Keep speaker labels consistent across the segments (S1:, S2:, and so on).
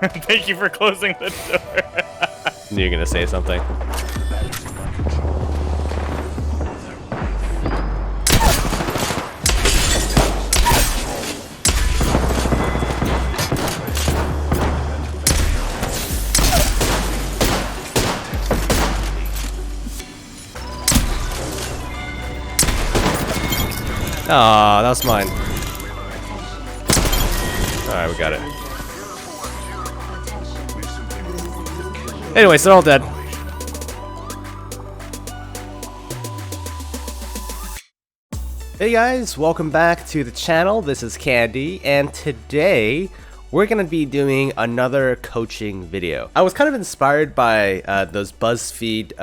S1: Thank you for closing the door.
S2: Knew you were gonna say something. Aw, that was mine. Alright, we got it. Anyways, they're all dead. Hey guys, welcome back to the channel. This is Candy, and today we're gonna be doing another coaching video. I was kind of inspired by those BuzzFeed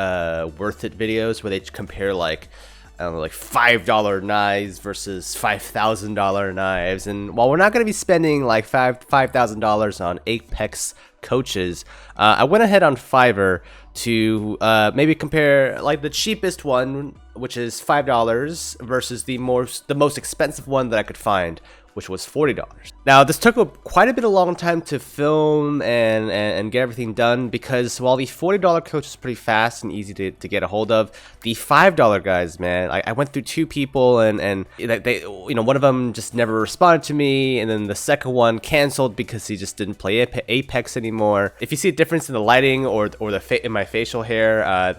S2: Worth It videos where they compare like, I don't know, like $5 knives versus $5,000 knives. And while we're not going to be spending like $5,000 on Apex coaches, I went ahead on Fiverr to maybe compare like the cheapest one, which is $5, versus the most expensive one that I could find, which was $40. Now, this took quite a bit of long time to film and get everything done, because while the $40 coach is pretty fast and easy to get a hold of, the $5 guys, man, I went through two people and they, you know, one of them just never responded to me, and then the second one canceled because he just didn't play Apex anymore. If you see a difference in the lighting or in my facial hair,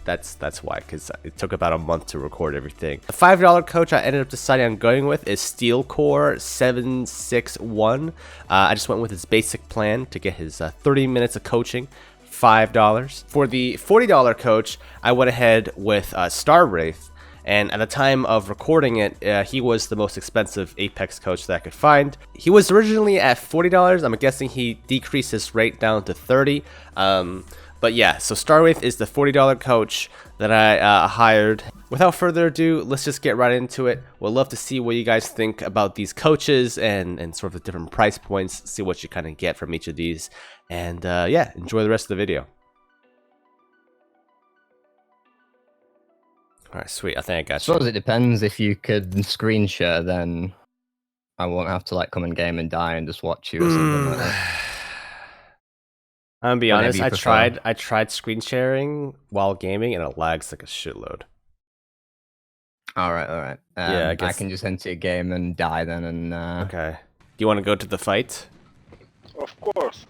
S2: that's why, because it took about a month to record everything. The $5 coach I ended up deciding on going with is Steelcore 761. I just went with his basic plan to get his 30 minutes of coaching, $5. For the $40 coach, I went ahead with Starwraith. And at the time of recording it, he was the most expensive Apex coach that I could find. He was originally at $40. I'm guessing he decreased his rate down to $30. But yeah, so Starwraith is the $40 coach that I hired. Without further ado, let's just get right into it. We'd love to see what you guys think about these coaches and sort of the different price points, see what you kind of get from each of these. And yeah, enjoy the rest of the video. Alright, sweet. I think I got you.
S3: I suppose it depends. If you could screen share, then I won't have to like come in game and die and just watch you or something like that.
S2: I'm gonna be honest, I tried screen sharing while gaming and it lags like a shitload.
S3: Alright.
S2: Yeah,
S3: I can just enter a game and die then and
S2: Okay. Do you want to go to the fight?
S4: Of course.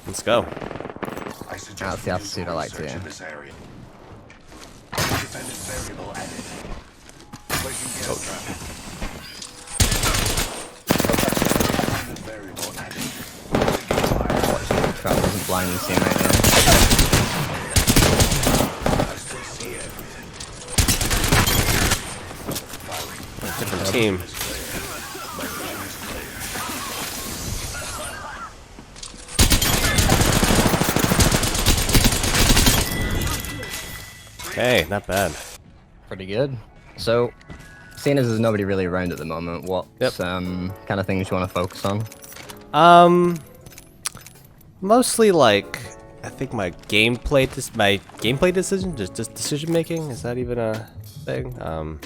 S2: Let's go.
S3: That's the attitude I like to hear. Trap doesn't blind the teammate there.
S2: Different team. Okay, not bad.
S3: Pretty good. So, seeing as there's nobody really around at the moment, what kind of things you want to focus on?
S2: Mostly like, I think my gameplay decision, just decision making. Is that even a thing? I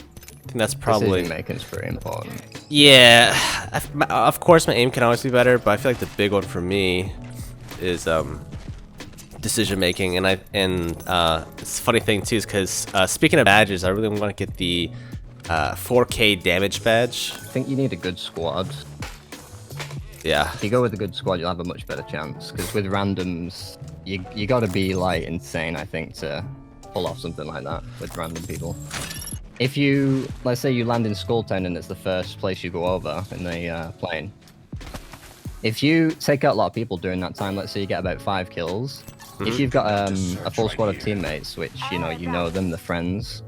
S2: think that's probably
S3: decision making is pretty important.
S2: Yeah, of course my aim can always be better, but I feel like the big one for me is decision making. And it's a funny thing too, is because speaking of badges, I really want to get the 4K damage badge.
S3: I think you need a good squad.
S2: Yeah.
S3: If you go with a good squad, you'll have a much better chance. Because with randoms, you got to be like insane, I think, to pull off something like that with random people. If you, let's say you land in Skulltown and it's the first place you go over in the plane. If you take out a lot of people during that time, let's say you get about 5 kills. If you've got a full squad of teammates, which you know them, they're friends,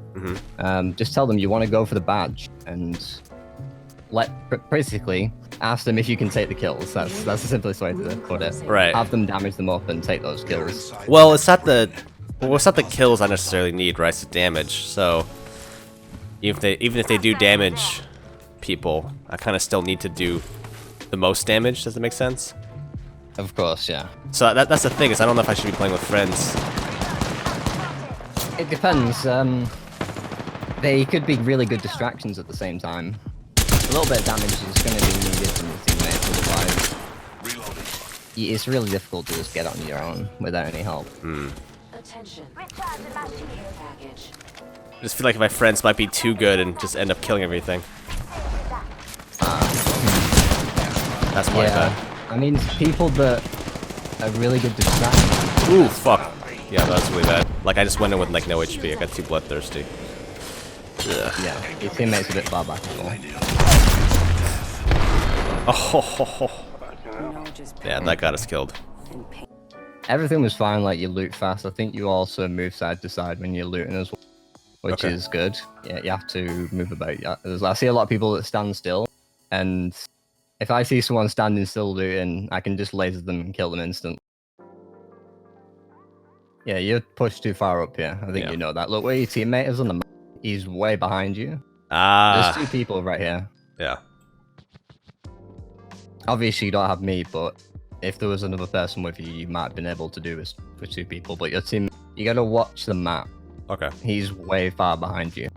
S3: just tell them you want to go for the badge and basically ask them if you can take the kills. That's the simplest way to put it.
S2: Right.
S3: Have them damage them up and take those kills.
S2: Well, it's not the kills I necessarily need, right? It's the damage. So even if they do damage people, I kind of still need to do the most damage. Does that make sense?
S3: Of course, yeah.
S2: So that's the thing, is I don't know if I should be playing with friends.
S3: It depends. They could be really good distractions at the same time. A little bit of damage is going to be needed from the teammates, otherwise it's really difficult to just get on your own without any help.
S5: Attention. Care package.
S2: I just feel like my friends might be too good and just end up killing everything. That's probably bad.
S3: I mean, people that are really good distractions.
S2: Ooh, fuck. Yeah, that's really bad. Like, I just went in with like no HP. I got too bloodthirsty. Ugh.
S3: Yeah, your teammate's a bit far back as well.
S2: Oh, yeah, that got us killed.
S3: Everything was fine, like you loot fast. I think you also move side to side when you're looting as well, which is good. Yeah, you have to move about. Yeah, I see a lot of people that stand still, and if I see someone standing still looting, I can just laser them and kill them instantly. Yeah, you're pushed too far up here. I think you know that. Look where your teammate is on the map. He's way behind you. There's two people right here.
S2: Yeah.
S3: Obviously, you don't have me, but if there was another person with you, you might have been able to do this with two people. But your team, you gotta watch the map.
S2: Okay.
S3: He's way far behind you.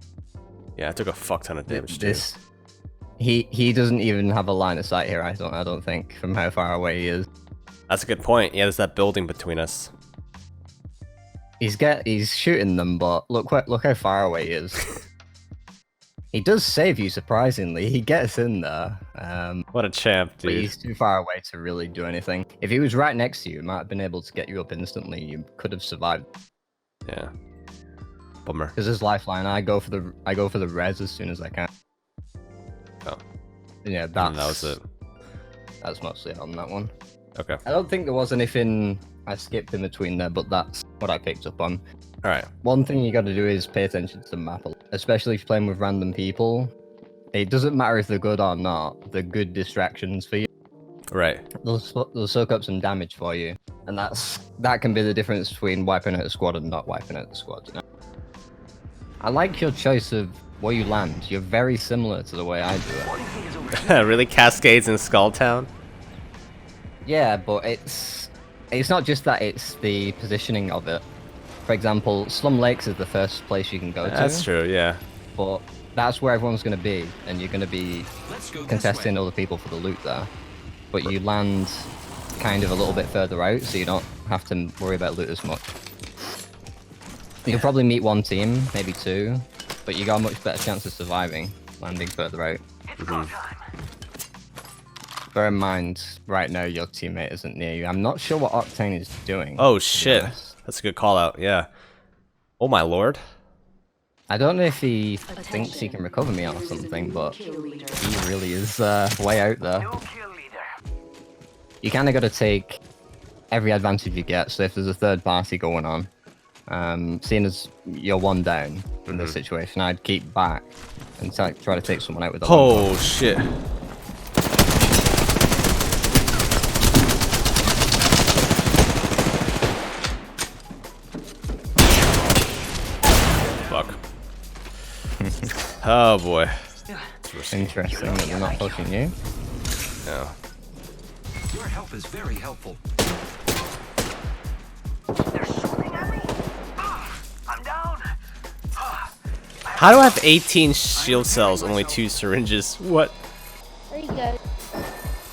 S2: Yeah, I took a fuck ton of damage too.
S3: He doesn't even have a line of sight here. I don't think from how far away he is.
S2: That's a good point. Yeah, there's that building between us.
S3: He's shooting them, but look how far away he is. He does save you surprisingly. He gets in there.
S2: What a champ, dude.
S3: But he's too far away to really do anything. If he was right next to you, he might have been able to get you up instantly. You could have survived.
S2: Yeah. Bummer.
S3: Because his lifeline, I go for the res as soon as I can.
S2: Oh.
S3: Yeah,
S2: that was it.
S3: That's mostly on that one.
S2: Okay.
S3: I don't think there was anything I skipped in between there, but that's what I picked up on.
S2: All right.
S3: One thing you got to do is pay attention to the map, especially if you're playing with random people. It doesn't matter if they're good or not. They're good distractions for you.
S2: Right.
S3: They'll soak up some damage for you, and that can be the difference between wiping out a squad and not wiping out the squad. You know? I like your choice of where you land. You're very similar to the way I do it.
S2: Really, Cascades in Skulltown?
S3: Yeah, but it's not just that. It's the positioning of it. For example, Slum Lakes is the first place you can go to.
S2: That's true, yeah.
S3: But that's where everyone's going to be, and you're going to be contesting other people for the loot there. But you land kind of a little bit further out, so you don't have to worry about loot as much. You'll probably meet one team, maybe two, but you got a much better chance of surviving landing further out. Bear in mind, right now your teammate isn't near you. I'm not sure what Octane is doing.
S2: Oh shit, that's a good call out, yeah. Oh my lord.
S3: I don't know if he thinks he can recover me or something, but he really is way out there. You kind of got to take every advantage you get, so if there's a third party going on, seeing as you're one down in this situation, I'd keep back and try to take someone out with a
S2: Oh shit. Fuck. Oh boy.
S3: Interesting that they're not pushing you.
S2: Yeah.
S6: Your help is very helpful.
S2: How do I have 18 shield cells, only 2 syringes? What?
S7: There you go.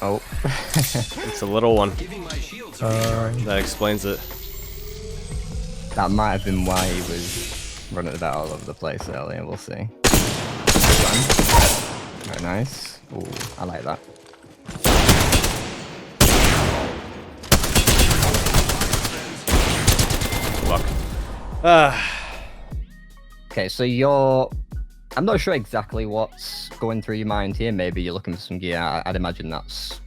S3: Oh.
S2: It's a little one.
S6: Giving my shields
S2: That explains it.
S3: That might have been why he was running about all over the place earlier. We'll see. Very nice. Ooh, I like that.
S2: Fuck.
S3: Okay, so I'm not sure exactly what's going through your mind here. Maybe you're looking for some gear. I'd imagine that's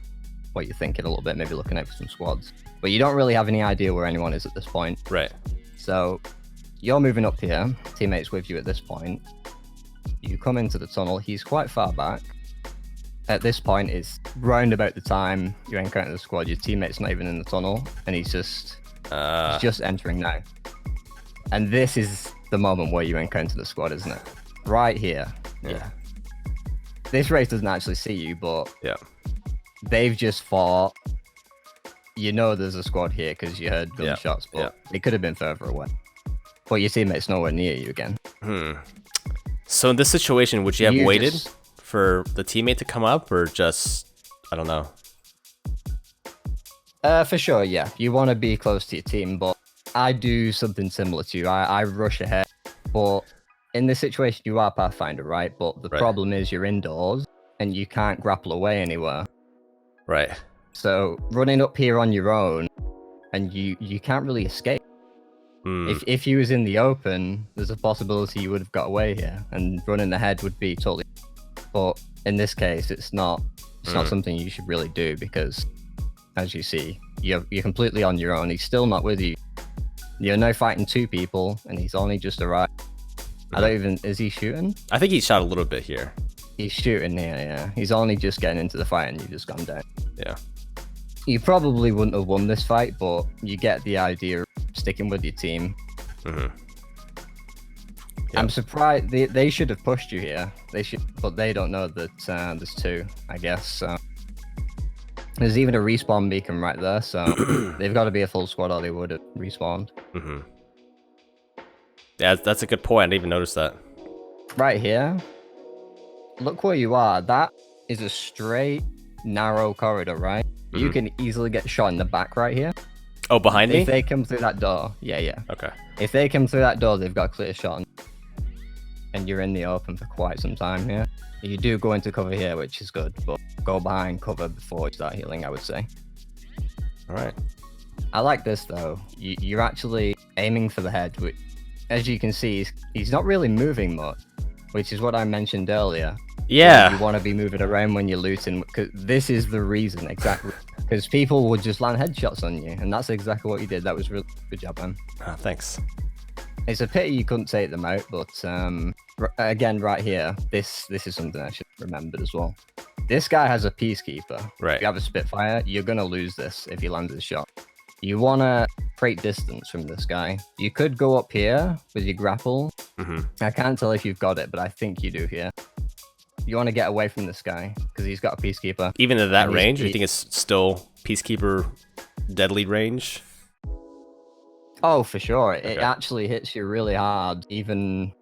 S3: what you're thinking a little bit. Maybe looking out for some squads. But you don't really have any idea where anyone is at this point.
S2: Right.
S3: So you're moving up here. Teammates with you at this point. You come into the tunnel. He's quite far back. At this point, it's round about the time you encounter the squad. Your teammate's not even in the tunnel, and he's just entering now. And this is the moment where you encounter the squad, isn't it? Right here.
S2: Yeah.
S3: This race doesn't actually see you, but
S2: Yeah.
S3: they've just fought. You know there's a squad here because you heard gunshots, but they could have been further away. But your teammate's nowhere near you again.
S2: So in this situation, would you have waited for the teammate to come up, or just, I don't know?
S3: For sure, yeah. You want to be close to your team, but I do something similar to you. I rush ahead, but in this situation, you are Pathfinder, right? But the problem is you're indoors and you can't grapple away anywhere.
S2: Right.
S3: So running up here on your own, and you can't really escape. If you was in the open, there's a possibility you would have got away here, and running ahead would be totally. But in this case, it's not something you should really do because, as you see, you're completely on your own. He's still not with you. You're now fighting 2 people, and he's only just arrived. I don't even. Is he shooting?
S2: I think he shot a little bit here.
S3: He's shooting here, yeah. He's only just getting into the fight, and you've just gone down.
S2: Yeah.
S3: You probably wouldn't have won this fight, but you get the idea of sticking with your team.
S2: Yep.
S3: I'm surprised they should have pushed you here. They should, but they don't know that there's 2, I guess. So there's even a respawn beacon right there, so they've got to be a full squad or they would have respawned.
S2: Yeah, that's a good point. I didn't even notice that.
S3: Right here, look where you are. That is a straight, narrow corridor, right? You can easily get shot in the back right here.
S2: Oh, behind me?
S3: If they come through that door, yeah.
S2: Okay.
S3: If they come through that door, they've got a clear shot. And you're in the open for quite some time here. You do go into cover here, which is good, but go behind cover before you start healing, I would say.
S2: All right.
S3: I like this, though. You're actually aiming for the head, which, as you can see, he's not really moving much, which is what I mentioned earlier.
S2: Yeah.
S3: You want to be moving around when you're looting, because this is the reason, exactly. Because people would just land headshots on you, and that's exactly what you did. That was really good job, man.
S2: Oh, thanks.
S3: It's a pity you couldn't take them out, but again, right here, this is something I should have remembered as well. This guy has a Peacekeeper.
S2: Right.
S3: If you have a Spitfire, you're going to lose this if he lands his shot. You want to create distance from this guy. You could go up here with your grapple. I can't tell if you've got it, but I think you do here. You want to get away from this guy because he's got a Peacekeeper.
S2: Even at that range, or you think it's still Peacekeeper deadly range?
S3: Oh, for sure. It actually hits you really hard. Even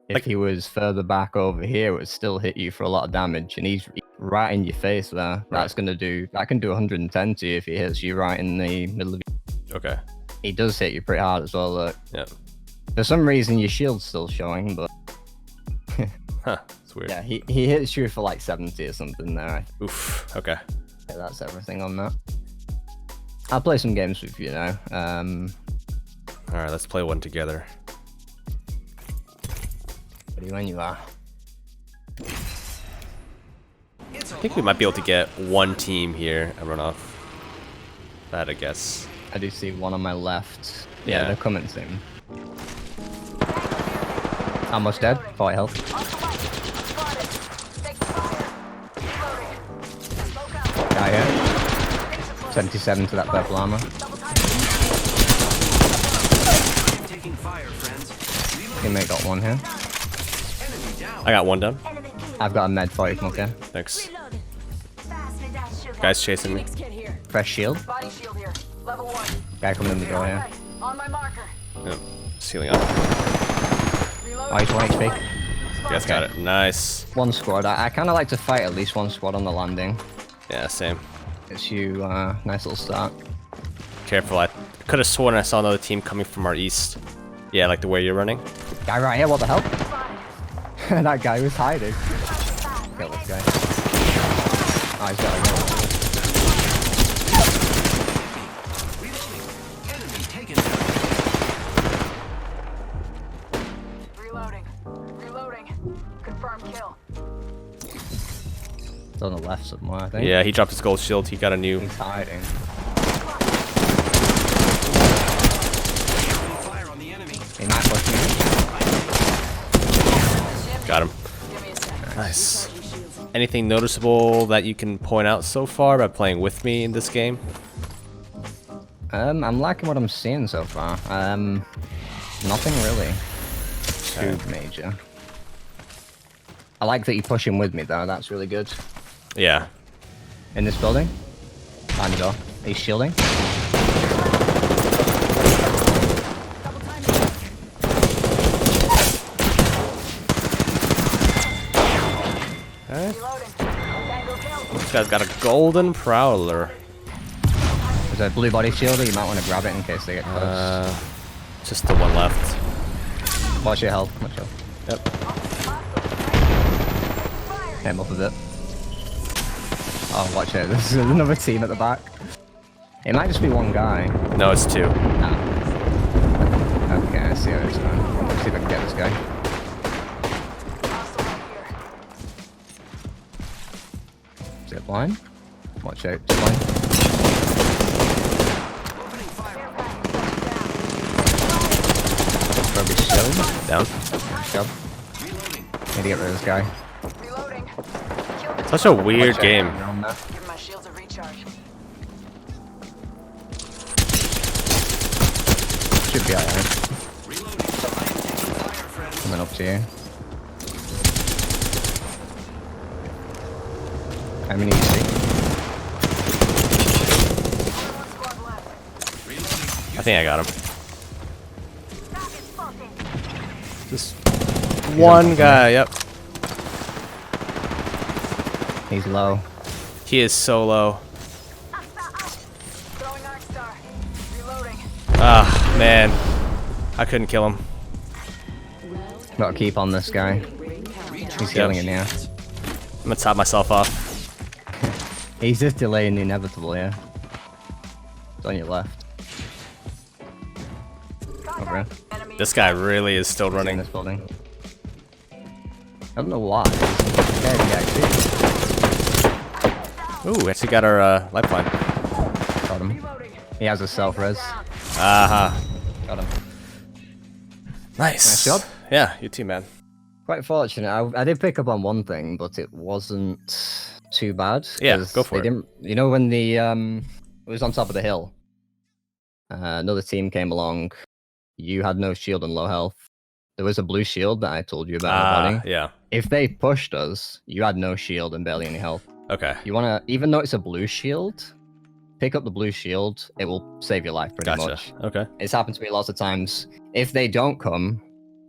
S3: if he was further back over here, it would still hit you for a lot of damage. And he's right in your face there. That can do 110 to you if he hits you right in the middle of you.
S2: Okay.
S3: He does hit you pretty hard as well, look.
S2: Yeah.
S3: For some reason, your shield's still showing, but...
S2: Huh. It's weird.
S3: Yeah, he hits you for like 70 or something there.
S2: Oof. Okay.
S3: Yeah, that's everything on that. I'll play some games with you now.
S2: All right, let's play one together.
S3: Ready when you are.
S2: I think we might be able to get one team here and run off. That, I guess.
S3: I do see one on my left.
S2: Yeah.
S3: They're coming soon. Almost dead. 40 health. Guy here. 77 to that purple armor.
S6: Taking fire, friends.
S3: Teammate got one here.
S6: Enemy down.
S2: I got one done.
S3: I've got a med for you, come up here.
S2: Thanks. Guys chasing me.
S3: Fresh shield.
S5: Body shield here. Level 1.
S3: Guy coming in the door here.
S5: On my marker.
S2: Yep. Sealing up.
S3: Oh, he's 1 HP.
S2: Guys got it. Nice.
S3: One squad. I kind of like to fight at least one squad on the landing.
S2: Yeah, same.
S3: It's you, nice little start.
S2: Careful. I could have sworn I saw another team coming from our east. Yeah, like the way you're running.
S3: Guy right here, what the hell? That guy was hiding. Kill this guy. Oh, he's got a gun.
S6: Enemy taken down.
S5: Reloading. Confirmed kill.
S3: It's on the left somewhere, I think.
S2: Yeah, he dropped his gold shield. He got a new.
S3: He's hiding.
S6: Fire on the enemy.
S3: He might push me.
S2: Got him. Nice. Anything noticeable that you can point out so far by playing with me in this game?
S3: I'm liking what I'm seeing so far. Nothing really too major. I like that you push him with me though. That's really good.
S2: Yeah.
S3: In this building. Behind the door. He's shielding.
S2: This guy's got a golden prowler.
S3: There's There's a blue body shielder. You might want to grab it in case they get close.
S2: Just the one left.
S3: Watch your health. Watch your health.
S2: Yep.
S3: Came up a bit. Oh, watch it. There's another team at the back. It might just be one guy.
S2: No, it's two.
S3: Ah. Okay, I see how it's going. Let's see if I can get this guy. Is it blind? Watch out, it's blind.
S6: Opening fire.
S3: Probably shield.
S2: Down.
S3: Shield.
S6: Reloading.
S3: Need to get rid of this guy.
S5: Reloading. Kill the
S2: Such a weird
S3: Watch out.
S2: game.
S3: Around there.
S5: Give my shields a recharge.
S3: Should be alright.
S6: Reloading. I am taking fire, friends.
S3: Coming up to you. How many do you see?
S5: One squad left.
S6: Reloading.
S2: I think I got him.
S5: Target spotted.
S2: Just one guy. Yep.
S3: He's low.
S2: He is so low.
S5: Throwing Arc Star. Reloading.
S2: Ah, man. I couldn't kill him.
S3: Gotta keep on this guy. He's healing in here.
S2: I'm gonna top myself off.
S3: He's just delaying the inevitable, yeah. It's on your left. Over here.
S5: Enemy.
S2: This guy really is still
S3: In
S2: running.
S3: this building. I don't know why. He's scared me actually.
S2: Ooh, we actually got our lifeline.
S3: Got him. He has a self-res.
S2: Aha.
S3: Got him.
S2: Nice.
S3: Nice job.
S2: Yeah, you too, man.
S3: Quite fortunate. I did pick up on one thing, but it wasn't too bad.
S2: Yeah,
S3: 'cause
S2: go for
S3: they
S2: it.
S3: Didn't, you know when the it was on top of the hill. Another team came along. You had no shield and low health. There was a blue shield that I told you about.
S2: Ah,
S3: Buddy.
S2: yeah.
S3: If they pushed us, you had no shield and barely any health.
S2: Okay.
S3: You wanna, even though it's a blue shield, pick up the blue shield. It will save your life pretty
S2: Gotcha.
S3: much.
S2: Okay.
S3: It's happened to me lots of times. If they don't come,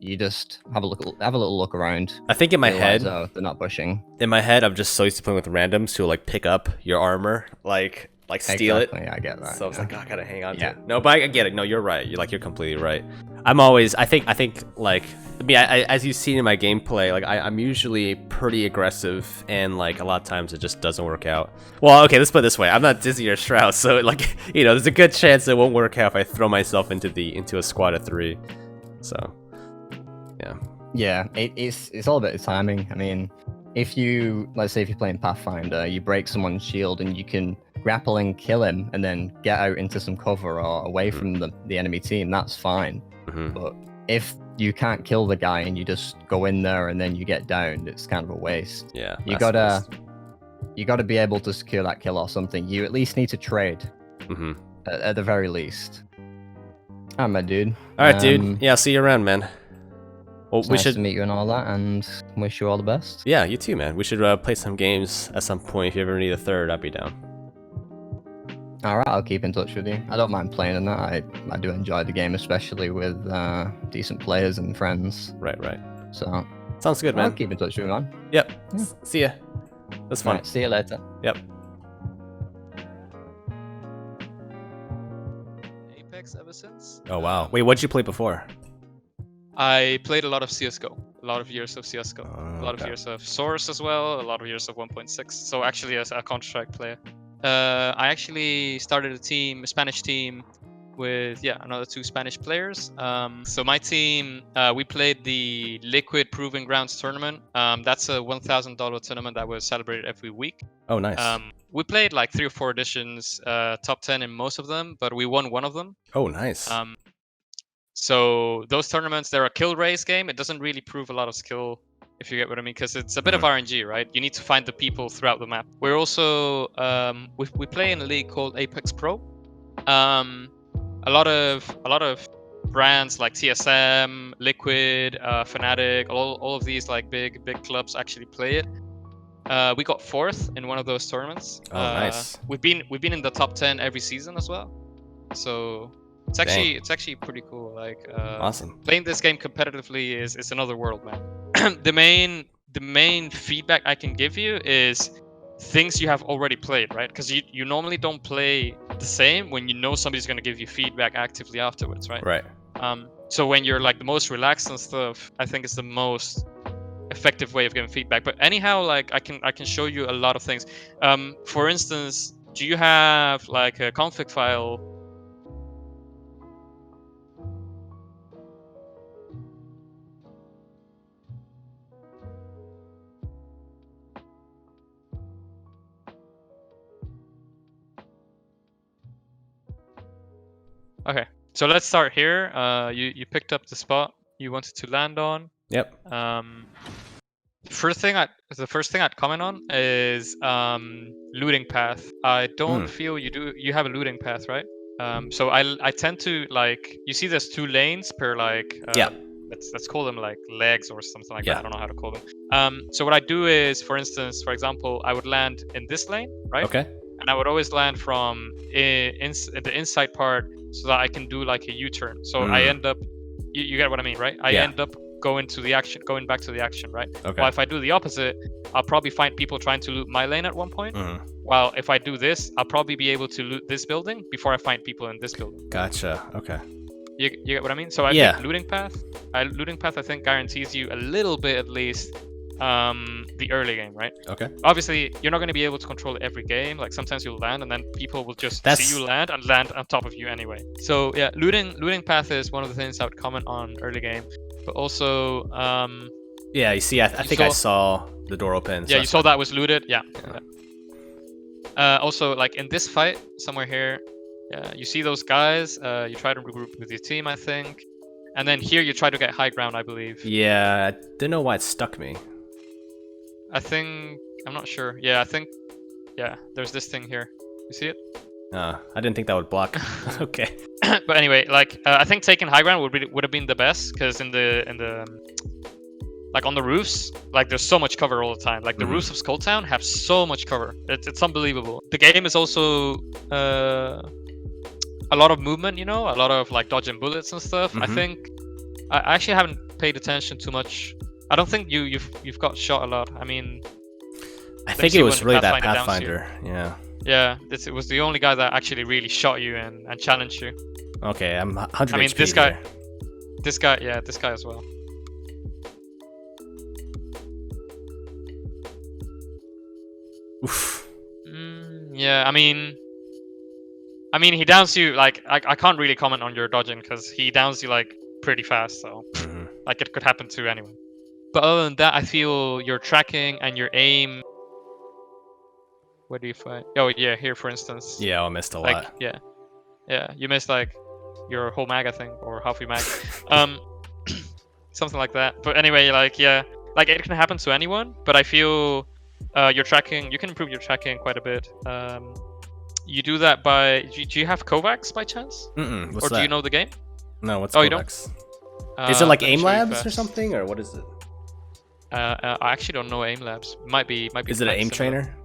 S3: you just have a little look around.
S2: I think in my
S3: Realize,
S2: head,
S3: oh, they're not pushing.
S2: I'm just so used to playing with randoms who will, like, pick up your armor, like steal
S3: Exactly,
S2: it.
S3: I get that.
S2: So I was
S3: yeah.
S2: like, oh, I gotta hang on to
S3: Yeah.
S2: it. No, but I get it. No, you're right. You're completely right. I think like, I mean, as you've seen in my gameplay, like I'm usually pretty aggressive, and like a lot of times it just doesn't work out. Well, okay, let's put it this way: I'm not Dizzy or Strauss, so like, you know, there's a good chance it won't work out if I throw myself into a squad of 3. So, yeah.
S3: Yeah, it's all about the timing. I mean, if you, let's say if you're playing Pathfinder, you break someone's shield and you can grapple and kill him and then get out into some cover or away from the enemy team, that's fine.
S2: Mhm.
S3: But if you can't kill the guy and you just go in there and then you get downed, it's kind of a waste.
S2: Yeah.
S3: You
S2: that's
S3: gotta be able to secure that kill or something. You at least need to trade
S2: Mhm.
S3: at the very least. Alright, my dude.
S2: All right, dude. Yeah, I'll see you around, man. Well,
S3: It's
S2: we
S3: nice
S2: should.
S3: to meet you and all that, and wish you all the best.
S2: Yeah, you too, man. We should play some games at some point. If you ever need a third, I'd be down.
S3: All right, I'll keep in touch with you. I don't mind playing in that. I do enjoy the game, especially with decent players and friends.
S2: Right.
S3: So
S2: Sounds good,
S3: I'll
S2: man.
S3: keep in touch with you, man.
S2: Yep. See ya. That's fun.
S3: Right, see you later.
S2: Yep.
S7: Apex ever since.
S2: Oh wow. Wait, what'd you play before?
S7: I played a lot of CS:GO, a lot of years of CS:GO,
S2: Oh,
S7: a lot of
S2: okay.
S7: years of Source as well, a lot of years of 1.6. So actually, as a Counter-Strike player, I actually started a Spanish team, with another 2 Spanish players. So my team, we played the Liquid Proving Grounds tournament. That's a $1,000 tournament that was celebrated every week.
S2: Oh, nice.
S7: We played like 3 or 4 editions, top 10 in most of them, but we won one of them.
S2: Oh, nice.
S7: So those tournaments, they're a kill race game. It doesn't really prove a lot of skill, if you get what I mean, because it's a bit of RNG, right? You need to find the people throughout the map. We're also we play in a league called Apex Pro. A lot of brands like TSM, Liquid, Fnatic, all of these like big clubs actually play it. We got 4th in one of those tournaments.
S2: Oh, nice.
S7: We've been in the top 10 every season as well. So it's actually pretty cool. Like
S2: Awesome.
S7: Playing this game competitively is another world, man. The main feedback I can give you is things you have already played, right? Because you normally don't play the same when you know somebody's going to give you feedback actively afterwards, right?
S2: Right.
S7: So when you're like the most relaxed and stuff, I think it's the most effective way of giving feedback. But anyhow, like I can show you a lot of things. For instance, do you have like a config file? Okay, so let's start here. You picked up the spot you wanted to land on.
S2: Yep.
S7: The first thing I'd comment on is looting path. I don't feel you have a looting path, right? So I tend to like, you see there's 2 lanes per like
S2: Yeah.
S7: let's call them like legs or something like
S2: Yeah.
S7: that. I don't know how to call them. So what I do is, for instance, for example, I would land in this lane, right?
S2: Okay.
S7: And I would always land from the inside part so that I can do like a U-turn. So I end up, you get what I mean, right? I
S2: Yeah.
S7: end up going back to the action, right?
S2: Okay.
S7: Well, if I do the opposite, I'll probably find people trying to loot my lane at one point.
S2: Mhm.
S7: While if I do this, I'll probably be able to loot this building before I find people in this building.
S2: Gotcha. Okay.
S7: You get what I mean? So I think looting path, I think guarantees you a little bit at least the early game, right?
S2: Okay.
S7: Obviously, you're not going to be able to control every game. Like sometimes you'll land and then people will just see you land and land on top of you anyway. So yeah, looting path is one of the things I would comment on early game. But also,
S2: yeah, you see, I think I saw the door open.
S7: Yeah, you saw that was looted. Yeah. Also, like in this fight, somewhere here, you see those guys. You try to regroup with your team, I think. And then here you try to get high ground, I believe.
S2: Yeah, I didn't know why it stuck me.
S7: I'm not sure. Yeah, there's this thing here. You see it?
S2: I didn't think that would block. Okay.
S7: But anyway, like I think taking high ground would have been the best, because in the like on the roofs, like there's so much cover all the time. Like the roofs of Skull Town have so much cover. It's unbelievable. The game is I lot of movement, a lot of like dodging bullets and stuff. I think I actually haven't paid attention too much. I don't think you've got shot a lot. I mean,
S2: I think it was really that Pathfinder. Yeah.
S7: Yeah, it was the only guy that actually really shot you and challenged you.
S2: Okay, I'm 100
S7: I mean,
S2: HP
S7: this guy as well.
S2: Oof.
S7: Yeah, I mean, he downs you, like, I can't really comment on your dodging, because he downs you, like, pretty fast, so, like, it could happen to anyone. But other than that, I feel your tracking and your aim... Where do you find? Oh, yeah, here, for instance.
S2: Yeah, I missed a
S7: like,
S2: lot.
S7: Yeah, you missed, like, your whole mag, I think, or half your mag. Something like that. But anyway, like, yeah, like, it can happen to anyone, but I feel your tracking, you can improve your tracking quite a bit. You do that by... Do you have Kovacs by chance?
S2: What's
S7: or
S2: that?
S7: do you know the game?
S2: No, what's
S7: Oh,
S2: Kovacs? Is it like Aim Labs or
S7: first.
S2: something, or what is it?
S7: I actually don't know Aim Labs. Might be.
S2: Is it an
S7: quite
S2: Aim
S7: similar.
S2: Trainer?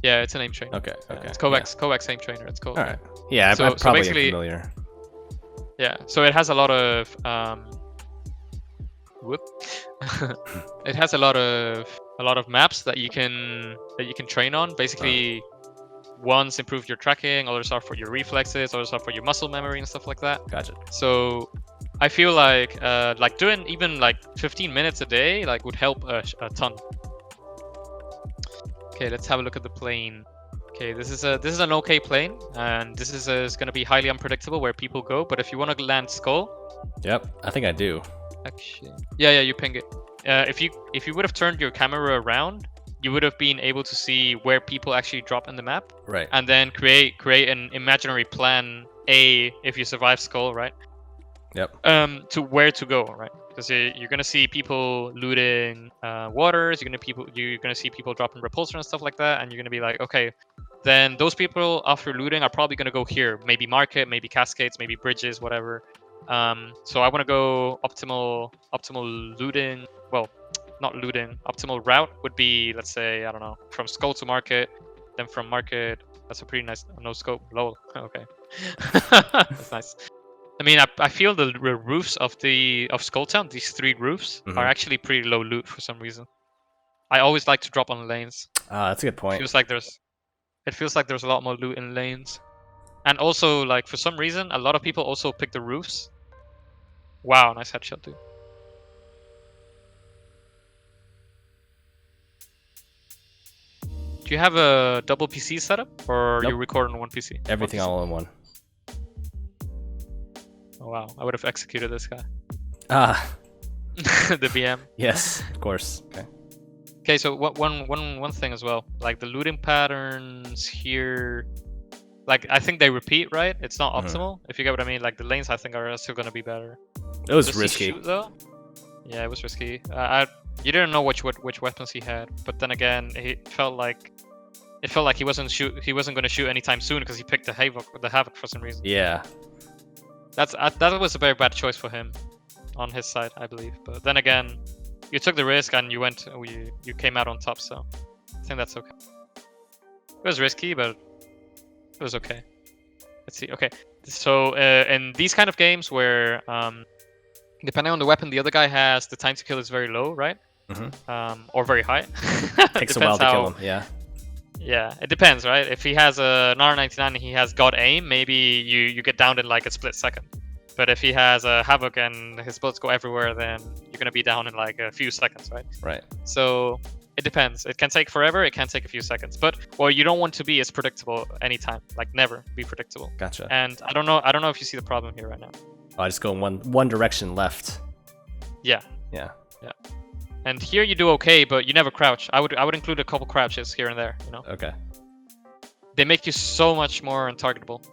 S7: Yeah, it's an Aim Trainer.
S2: Okay, okay.
S7: It's Kovacs Aim Trainer, it's called.
S2: Alright. Yeah,
S7: So-
S2: I'm
S7: so
S2: probably
S7: basically-
S2: familiar.
S7: Yeah, so it has a lot of it has a lot of maps that you can train on. Basically, ones improve your tracking, others are for your reflexes, others are for your muscle memory and stuff like that.
S2: Gotcha.
S7: So I feel like doing even like 15 minutes a day like would help a ton. Okay, let's have a look at the plane. Okay, this is an okay plane, and this is going to be highly unpredictable where people go. But if you want to land Skull,
S2: Yep, I think I do.
S7: actually, yeah, you ping it. If you would have turned your camera around, you would have been able to see where people actually drop in the map,
S2: Right.
S7: and then create an imaginary plan A if you survive Skull, right?
S2: Yep.
S7: To where to go, right? Because you're gonna see people looting waters. You're gonna see people dropping repulsor and stuff like that, and you're gonna be like, okay, then those people after looting are probably gonna go here, maybe market, maybe cascades, maybe bridges, whatever. So I want to go optimal looting. Well, not looting. Optimal route would be, let's say, I don't know, from Skull to market, then from market. That's a pretty nice no scope. Lol. Okay, that's nice. I mean, I feel the roofs of Skull Town, these 3 roofs, are actually pretty low loot for some reason. I always like to drop on lanes.
S2: That's a good point.
S7: It feels like there's a lot more loot in lanes. And also, like, for some reason, a lot of people also pick the roofs. Wow, nice headshot, dude. Do you have a double PC setup, or
S2: Nope.
S7: you record on one PC?
S2: Everything
S7: One PC?
S2: all in one.
S7: Oh wow, I would have executed this guy.
S2: Ah,
S7: The BM.
S2: yes, of course. Okay.
S7: Okay, so one thing as well, like the looting patterns here, like I think they repeat, right? It's not optimal, if you get what I mean. Like the lanes, I think are still gonna be better.
S2: It was
S7: Does he
S2: risky.
S7: shoot, though? Yeah, it was risky. You didn't know which weapons he had, but then again, it felt like he wasn't gonna shoot anytime soon because he picked the Havoc for some reason.
S2: Yeah.
S7: That was a very bad choice for him, on his side, I believe. But then again, you took the risk and you came out on top, so I think that's okay. It was risky, but it was okay. Let's see. Okay, so in these kind of games where depending on the weapon the other guy has, the time to kill is very low, right? Or very high.
S2: Takes a while to kill him. Yeah.
S7: Yeah, it depends, right? If he has an R99 and he has God aim, maybe you get downed in like a split second. But if he has a Havoc and his bullets go everywhere, then you're gonna be down in like a few seconds, right?
S2: Right.
S7: So it depends. It can take forever. It can take a few seconds. But what you don't want to be is predictable anytime. Like never be predictable.
S2: Gotcha.
S7: And I don't know if you see the problem here right now.
S2: Oh, I just go in one direction left.
S7: Yeah.
S2: Yeah.
S7: Yeah. And here you do okay, but you never crouch. I would include a couple crouches here and there, you know?
S2: Okay.
S7: They make you so much more untargetable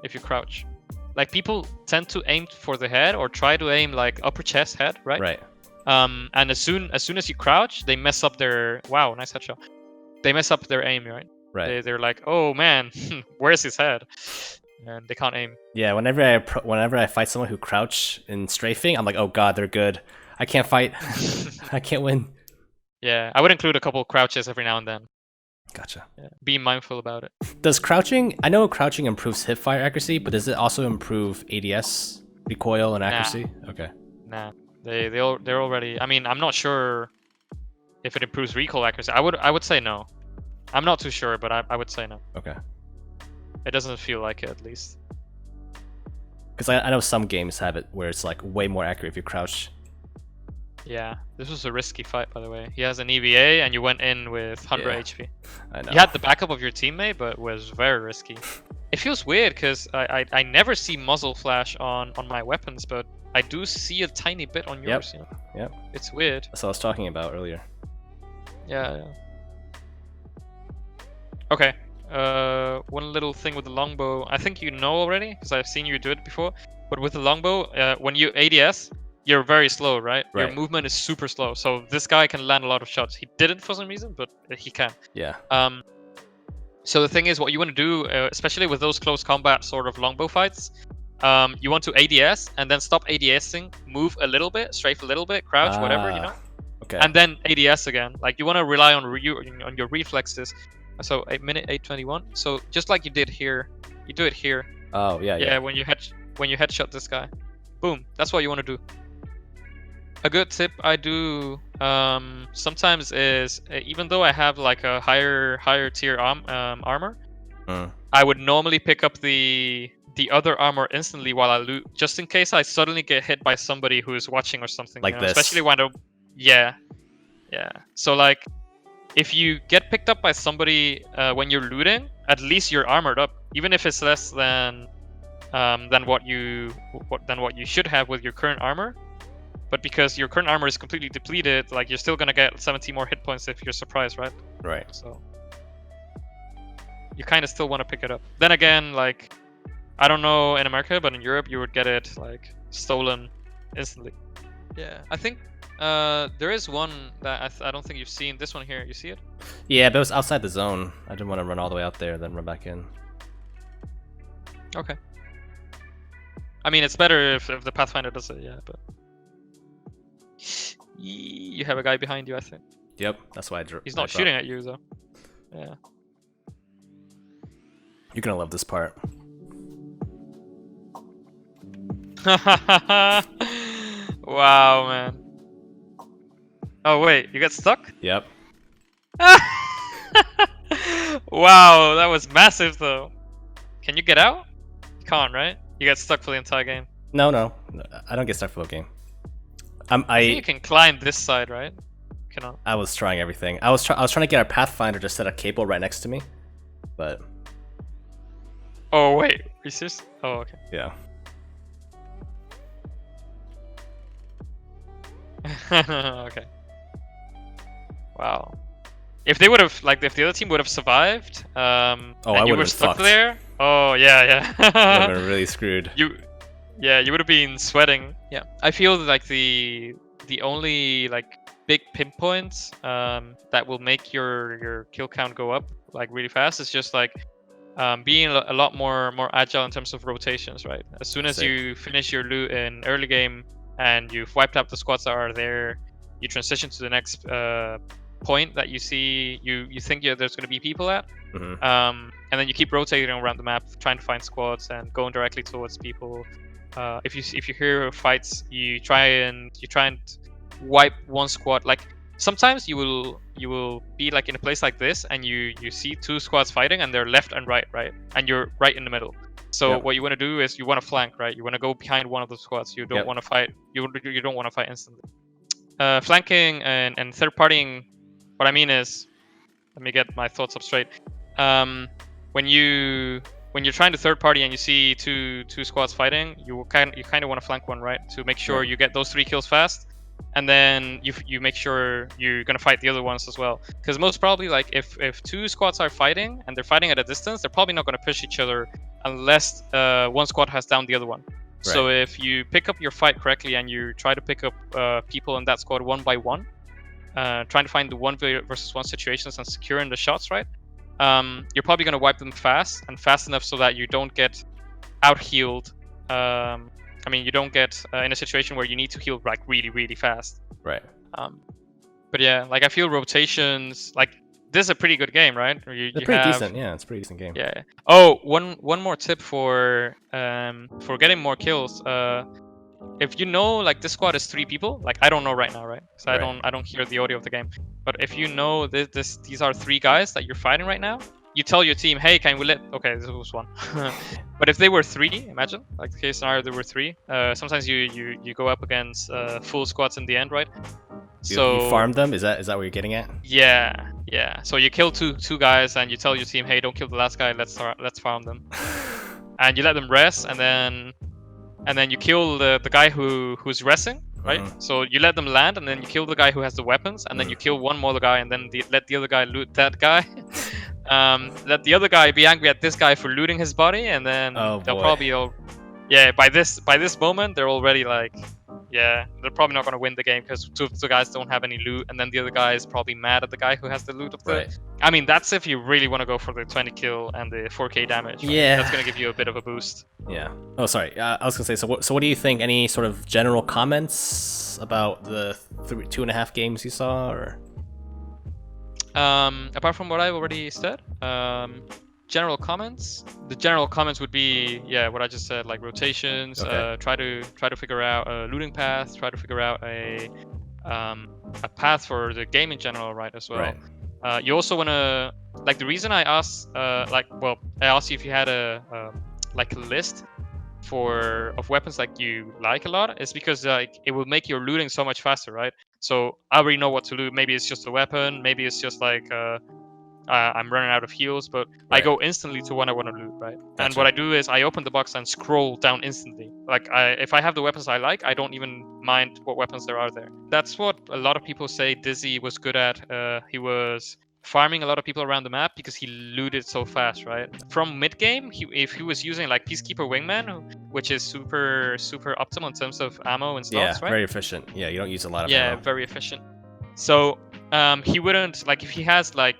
S7: if you crouch. Like people tend to aim for the head or try to aim like upper chest head, right?
S2: Right.
S7: And as soon as you crouch, they mess up their nice headshot. They mess up their aim, right?
S2: Right.
S7: They're like, oh man, where's his head? And they can't aim.
S2: Yeah. Whenever I fight someone who crouch in strafing, I'm like, oh god, they're good. I can't fight. I can't win.
S7: Yeah, I would include a couple crouches every now and then.
S2: Gotcha.
S7: Yeah. Be mindful about it.
S2: Does crouching? I know crouching improves hipfire accuracy, but does it also improve ADS recoil and accuracy? Okay.
S7: Nah, they're already. I mean, I'm not sure if it improves recoil accuracy. I would say no. I'm not too sure, but I would say no.
S2: Okay.
S7: It doesn't feel like it, at least.
S2: Because I know some games have it where it's like way more accurate if you crouch.
S7: Yeah, this was a risky fight, by the way. He has an EVA, and you went in with 100
S2: Yeah,
S7: HP.
S2: I know.
S7: You had the backup of your teammate, but it was very risky. It feels weird, because I never see muzzle flash on my weapons, but I do see a tiny bit on yours. You know?
S2: Yep.
S7: It's weird.
S2: That's what I was talking about earlier.
S7: Yeah. Okay. One little thing with the longbow. I think you know already, because I've seen you do it before. But with the longbow, when you ADS, you're very slow, right? Your
S2: Right.
S7: movement is super slow. So this guy can land a lot of shots. He didn't for some reason, but he can.
S2: Yeah.
S7: So the thing is, what you want to do, especially with those close combat sort of longbow fights, you want to ADS and then stop ADSing, move a little bit, strafe a little bit, crouch, whatever, you know,
S2: Okay.
S7: and then ADS again. Like you want to rely on your reflexes. So 8:21. So just like you did here, you do it here.
S2: Oh yeah.
S7: Yeah, when you headshot this guy, boom. That's what you want to do. A good tip I do sometimes is even though I have like a higher tier armor, I would normally pick up the other armor instantly while I loot, just in case I suddenly get hit by somebody who is watching or something.
S2: Like
S7: you know?
S2: this.
S7: Especially when yeah. So like, if you get picked up by somebody when you're looting, at least you're armored up, even if it's less than what you should have with your current armor. But because your current armor is completely depleted, like you're still gonna get 70 more hit points if you're surprised, right?
S2: Right.
S7: So you kind of still want to pick it up. Then again, like I don't know in America, but in Europe you would get it like stolen instantly. Yeah, I think there is one that I don't think you've seen. This one here, you see it?
S2: Yeah, but it was outside the zone. I didn't want to run all the way out there, then run back in.
S7: Okay. I mean, it's better if the Pathfinder does it, yeah, but you have a guy behind you, I think.
S2: Yep, that's why I drew.
S7: He's not shooting at you, though. Yeah.
S2: You're gonna love this part.
S7: Wow, man. Oh, wait, you got stuck?
S2: Yep.
S7: Wow, that was massive though. Can you get out? You can't, right? You get stuck for the entire game.
S2: No, I don't get stuck for the game.
S7: I think you can climb this side, right? Cannot.
S2: I was trying everything. I was trying to get our Pathfinder to set a cable right next to me, but
S7: Oh wait, are you serious? Oh okay.
S2: yeah.
S7: Okay. Wow. If they would have, like, if the other team would have survived,
S2: I
S7: and you
S2: would've
S7: were
S2: been
S7: stuck
S2: fucked.
S7: there. Oh yeah,
S2: Would have
S7: yeah.
S2: been really screwed.
S7: you would have been sweating. Yeah, I feel like the only like big pinpoints that will make your kill count go up like really fast is just like being a lot more agile in terms of rotations, right? As soon as
S2: Sick.
S7: you finish your loot in early game and you've wiped out the squads that are there, you transition to the next point that you see you think there's going to be people at,
S2: Mhm.
S7: and then you keep rotating around the map trying to find squads and going directly towards people. If you hear fights, you try and wipe one squad. Like sometimes you will be like in a place like this and you see two squads fighting and they're left and right, and you're right in the middle. So
S2: Yep.
S7: what you want to do is you want to flank, right? You want to go behind one of the squads. You don't
S2: Yep.
S7: want to fight. You don't want to fight instantly. Flanking and third partying. What I mean is, let me get my thoughts up straight. When you're trying to third party and you see two squads fighting, you kind of want to flank one, right, to make sure
S2: Yeah.
S7: you get those 3 kills fast, and then you make sure you're gonna fight the other ones as well. Because most probably, like if 2 squads are fighting and they're fighting at a distance, they're probably not gonna push each other unless one squad has downed the other one. So if you pick up your fight correctly and you try to pick up people in that squad one by one, trying to find the 1v1 situations and securing the shots, right? You're probably going to wipe them fast enough so that you don't get out healed. I mean, you don't get in a situation where you need to heal like really fast.
S2: Right.
S7: But yeah, like I feel rotations, like this is a pretty good game, right? You
S2: It's pretty
S7: have,
S2: decent. Yeah, it's a pretty decent game.
S7: yeah. Oh, one more tip for getting more kills. If you know like this squad is 3 people, like I don't know right now, right? So
S2: Right.
S7: I don't hear the audio of the game. But if you know these are 3 guys that you're fighting right now, you tell your team, hey, can we let? Okay, this was 1. But if they were 3, imagine like the case scenario, there were 3. Sometimes you go up against full squads in the end, right?
S2: You farmed them? Is that what you're getting at?
S7: Yeah. So you kill two guys and you tell your team, hey, don't kill the last guy. Let's farm them, and you let them rest, and then you kill the guy who's resting, right?
S2: Mhm.
S7: So you let them land, and then you kill the guy who has the weapons, and then you kill one more guy, and then let the other guy loot that guy. Let the other guy be angry at this guy for looting his body, and then
S2: Oh,
S7: they'll
S2: boy.
S7: probably by this moment they're already like, yeah, they're probably not going to win the game because 2 of the guys don't have any loot, and then the other guy is probably mad at the guy who has the loot of the.
S2: Right.
S7: I mean, that's if you really want to go for the 20 kill and the 4k damage. Right?
S2: Yeah.
S7: That's going to give you a bit of a boost.
S2: Yeah. Oh, sorry. I was gonna say. So what do you think? Any sort of general comments about the 2.5 games you saw, or?
S7: Apart from what I've already said, general comments. The general comments would be, yeah, what I just said, like rotations.
S2: Okay.
S7: Try to figure out a looting path. Try to figure out a path for the game in general, right? As well.
S2: Right.
S7: You also want to, like, the reason I asked, I asked you if you had a list of weapons like you like a lot, is because like it will make your looting so much faster, right? So I already know what to loot. Maybe it's just a weapon. Maybe it's just like I'm running out of heals, but I
S2: Right.
S7: go instantly to what I want to loot, right? And
S2: Gotcha.
S7: what I do is I open the box and scroll down instantly. Like if I have the weapons I like, I don't even mind what weapons there are there. That's what a lot of people say Dizzy was good at. He was farming a lot of people around the map because he looted so fast, right? From mid game, if he was using like Peacekeeper Wingman, which is super optimal in terms of ammo and
S2: Yeah,
S7: slots, right?
S2: very efficient. Yeah, you don't use a lot of
S7: Yeah,
S2: ammo.
S7: very efficient. So he wouldn't, like, if he has like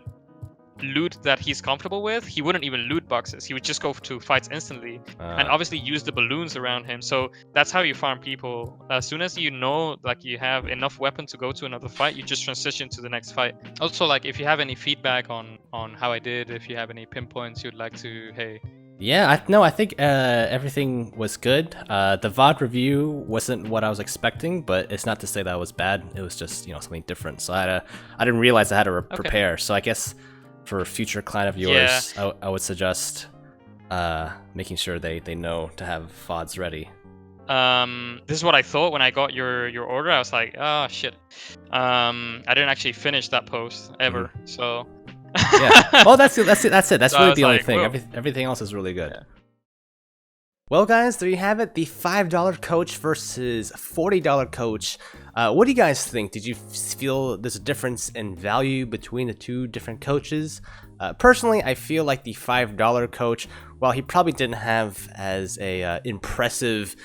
S7: loot that he's comfortable with, he wouldn't even loot boxes. He would just go to fights instantly, and obviously use the balloons around him. So that's how you farm people. As soon as you know like you have enough weapon to go to another fight, you just transition to the next fight. Also, like, if you have any feedback on how I did, if you have any pinpoints you'd like to, hey,
S2: Yeah, I think everything was good. The VOD review wasn't what I was expecting, but it's not to say that was bad. It was just, you know, something different. So I didn't realize I had to prepare. So I guess for a future client of yours, I would suggest making sure they know to have VODs ready.
S7: This is what I thought when I got your order. I was like, oh shit. I didn't actually finish that post ever. So.
S2: Yeah. Well, that's it. That's
S7: So
S2: really the only
S7: like,
S2: thing.
S7: whoa.
S2: Everything else is really good. Yeah. Well, guys, there you have it. The $5 coach versus $40 coach. What do you guys think? Did you feel there's a difference in value between the two different coaches? Personally, I feel like the $5 coach, while he probably didn't have as a impressive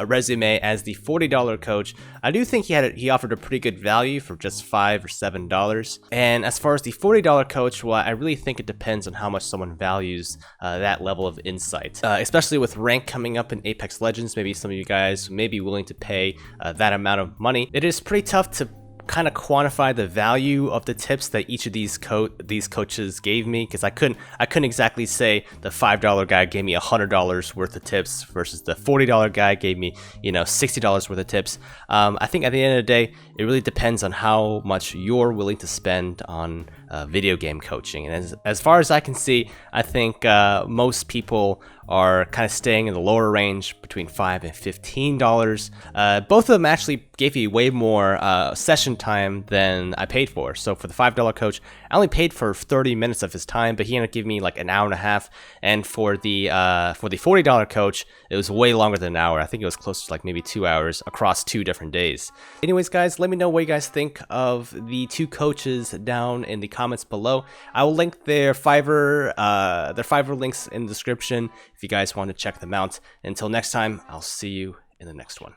S2: resume as the $40 coach, I do think he offered a pretty good value for just $5 or $7. And as far as the $40 coach, well, I really think it depends on how much someone values that level of insight. Especially with rank coming up in Apex Legends, maybe some of you guys may be willing to pay that amount of money. It is pretty tough to kind of quantify the value of the tips that each of these coaches gave me, because I couldn't exactly say the $5 guy gave me $100 worth of tips versus the $40 guy gave me, you know, $60 worth of tips. I think at the end of the day, it really depends on how much you're willing to spend on video game coaching. And as far as I can see, I think most people are kind of staying in the lower range between $5 and $15. Both of them actually gave me way more session time than I paid for. So for the $5 coach, I only paid for 30 minutes of his time, but he ended up giving me like an hour and a half. And for the $40 coach, it was way longer than an hour. I think it was close to like maybe 2 hours across 2 different days. Anyways, guys, let me know what you guys think of the two coaches down in the comments below. I will link their Fiverr links in the description if you guys want to check them out. Until next time, I'll see you in the next one.